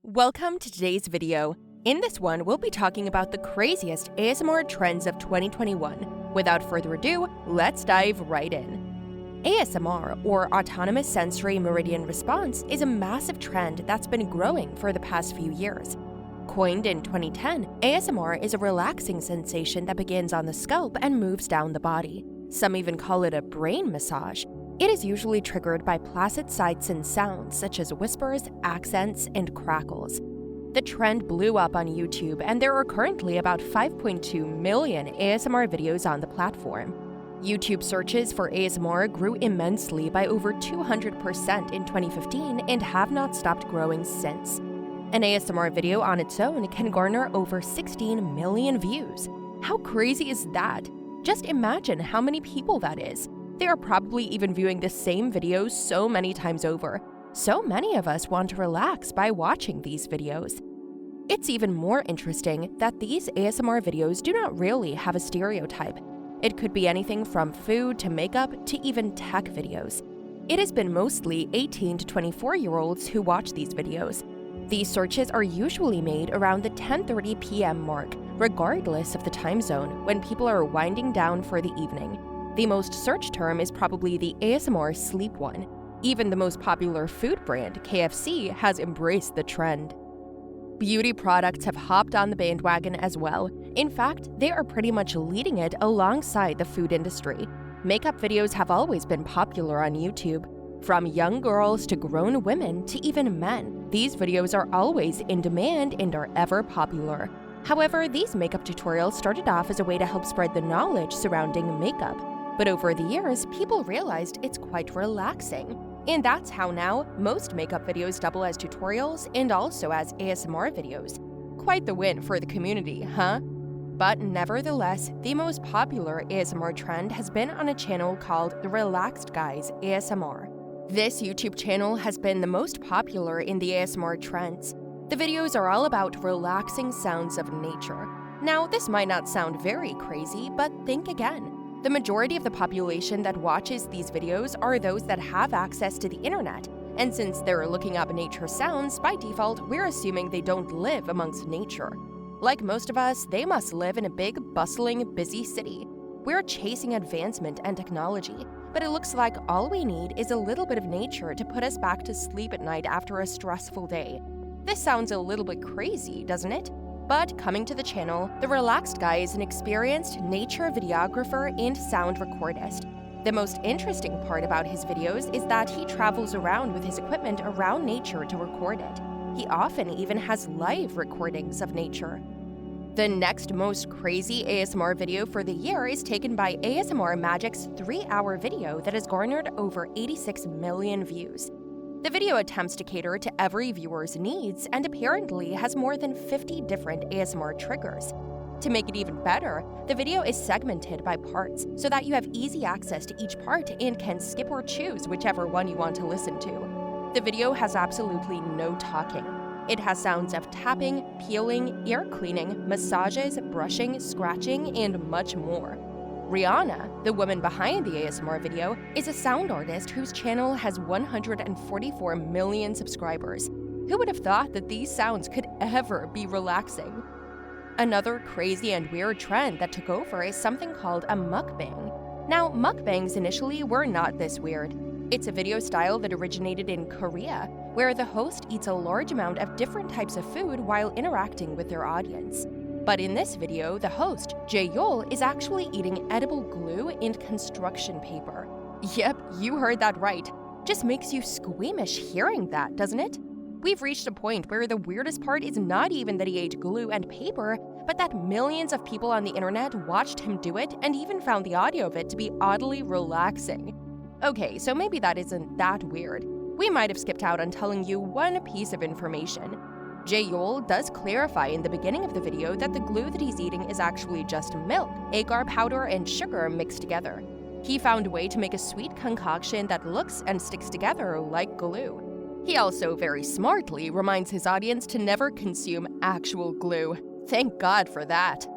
Welcome to today's video. In this one, we'll be talking about the craziest ASMR trends of 2021. Without further ado, let's dive right in. ASMR, or Autonomous Sensory Meridian Response, is a massive trend that's been growing for the past few years. Coined in 2010, ASMR is a relaxing sensation that begins on the scalp and moves down the body. Some even call it a brain massage. It is usually triggered by placid sights and sounds such as whispers, accents, and crackles. The trend blew up on YouTube, and there are currently about 5.2 million ASMR videos on the platform. YouTube searches for ASMR grew immensely by over 200% in 2015 and have not stopped growing since. An ASMR video on its own can garner over 16 million views. How crazy is that? Just imagine how many people that is. They are probably even viewing the same videos so many times over. So many of us want to relax by watching these videos. It's even more interesting that these ASMR videos do not really have a stereotype. It could be anything from food to makeup to even tech videos. It has been mostly 18 to 24-year-olds who watch these videos. These searches are usually made around the 10:30 p.m. mark, regardless of the time zone, when people are winding down for the evening. The most searched term is probably the ASMR sleep one. Even the most popular food brand, KFC, has embraced the trend. Beauty products have hopped on the bandwagon as well. In fact, they are pretty much leading it alongside the food industry. Makeup videos have always been popular on YouTube. From young girls to grown women to even men, these videos are always in demand and are ever popular. However, these makeup tutorials started off as a way to help spread the knowledge surrounding makeup. But over the years, people realized it's quite relaxing. And that's how now most makeup videos double as tutorials and also as ASMR videos. Quite the win for the community, huh? But nevertheless, the most popular ASMR trend has been on a channel called The Relaxed Guys ASMR. This YouTube channel has been the most popular in the ASMR trends. The videos are all about relaxing sounds of nature. Now, this might not sound very crazy, but think again. The majority of the population that watches these videos are those that have access to the internet, and since they're looking up nature sounds, by default, we're assuming they don't live amongst nature. Like most of us, they must live in a big, bustling, busy city. We're chasing advancement and technology, but it looks like all we need is a little bit of nature to put us back to sleep at night after a stressful day. This sounds a little bit crazy, doesn't it? But coming to the channel, The Relaxed Guy is an experienced nature videographer and sound recordist. The most interesting part about his videos is that he travels around with his equipment around nature to record it. He often even has live recordings of nature. The next most crazy ASMR video for the year is taken by ASMRMagic's 3-hour video that has garnered over 86 million views. The video attempts to cater to every viewer's needs and apparently has more than 50 different ASMR triggers. To make it even better, the video is segmented by parts so that you have easy access to each part and can skip or choose whichever one you want to listen to. The video has absolutely no talking. It has sounds of tapping, peeling, ear cleaning, massages, brushing, scratching, and much more. Rihanna, the woman behind the ASMR video, is a sound artist whose channel has 144 million subscribers. Who would have thought that these sounds could ever be relaxing? Another crazy and weird trend that took over is something called a mukbang. Now, mukbangs initially were not this weird. It's a video style that originated in Korea, where the host eats a large amount of different types of food while interacting with their audience. But in this video, the host, JaeYeol, is actually eating edible glue and construction paper. Yep, you heard that right. Just makes you squeamish hearing that, doesn't it? We've reached a point where the weirdest part is not even that he ate glue and paper, but that millions of people on the internet watched him do it and even found the audio of it to be oddly relaxing. Okay, so maybe that isn't that weird. We might have skipped out on telling you one piece of information. JaeYeol does clarify in the beginning of the video that the glue that he's eating is actually just milk, agar powder, and sugar mixed together. He found a way to make a sweet concoction that looks and sticks together like glue. He also very smartly reminds his audience to never consume actual glue. Thank God for that.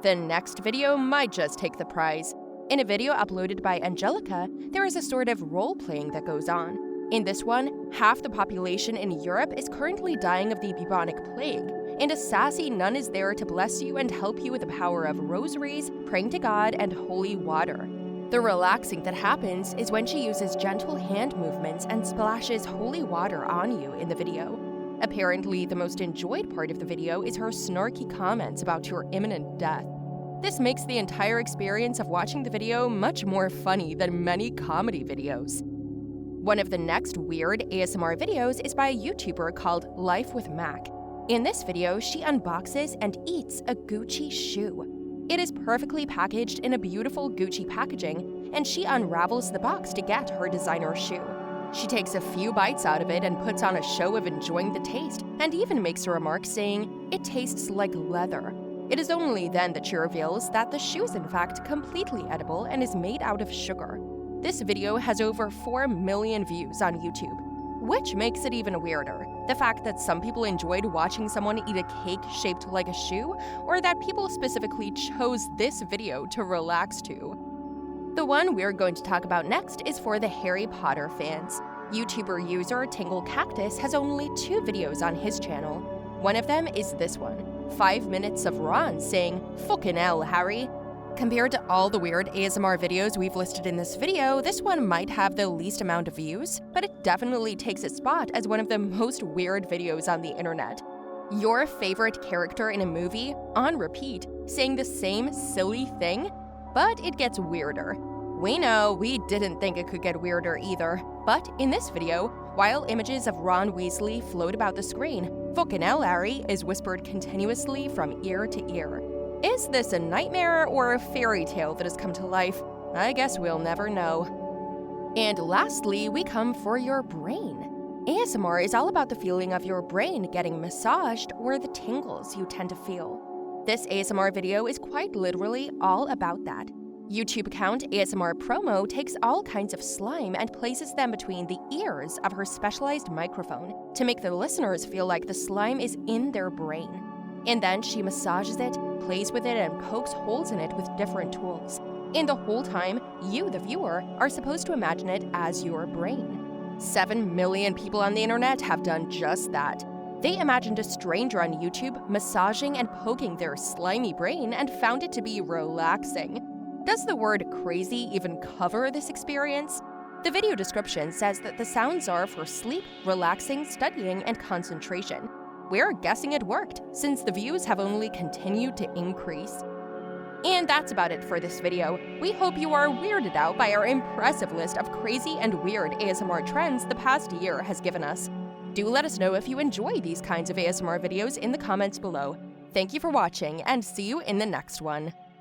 The next video might just take the prize. In a video uploaded by Angelica, there is a sort of role-playing that goes on. In this one, half the population in Europe is currently dying of the bubonic plague, and a sassy nun is there to bless you and help you with the power of rosaries, praying to God, and holy water. The relaxing that happens is when she uses gentle hand movements and splashes holy water on you in the video. Apparently, the most enjoyed part of the video is her snarky comments about your imminent death. This makes the entire experience of watching the video much more funny than many comedy videos. One of the next weird ASMR videos is by a YouTuber called Life with MaK. In this video, she unboxes and eats a Gucci shoe. It is perfectly packaged in a beautiful Gucci packaging, and she unravels the box to get her designer shoe. She takes a few bites out of it and puts on a show of enjoying the taste, and even makes a remark saying, "It tastes like leather." It is only then that she reveals that the shoe is in fact completely edible and is made out of sugar. This video has over 4 million views on YouTube, which makes it even weirder. The fact that some people enjoyed watching someone eat a cake shaped like a shoe, or that people specifically chose this video to relax to. The one we're going to talk about next is for the Harry Potter fans. YouTuber user TingleCactus has only 2 videos on his channel. One of them is this one, 5 minutes of Ron saying, "Fucking hell, Harry." Compared to all the weird ASMR videos we've listed in this video, this one might have the least amount of views, but it definitely takes its spot as one of the most weird videos on the internet. Your favorite character in a movie, on repeat, saying the same silly thing? But it gets weirder. We know we didn't think it could get weirder either, but in this video, while images of Ron Weasley float about the screen, "Fucking hell, Harry" is whispered continuously from ear to ear. Is this a nightmare or a fairy tale that has come to life? I guess we'll never know. And lastly, we come for your brain. ASMR is all about the feeling of your brain getting massaged or the tingles you tend to feel. This ASMR video is quite literally all about that. YouTube account ASMR Promo takes all kinds of slime and places them between the ears of her specialized microphone to make the listeners feel like the slime is in their brain. And then she massages it, plays with it, and pokes holes in it with different tools. And the whole time, you, the viewer, are supposed to imagine it as your brain. 7 million people on the internet have done just that. They imagined a stranger on YouTube massaging and poking their slimy brain and found it to be relaxing. Does the word crazy even cover this experience? The video description says that the sounds are for sleep, relaxing, studying, and concentration. We're guessing it worked, since the views have only continued to increase. And that's about it for this video. We hope you are weirded out by our impressive list of crazy and weird ASMR trends the past year has given us. Do let us know if you enjoy these kinds of ASMR videos in the comments below. Thank you for watching, and see you in the next one.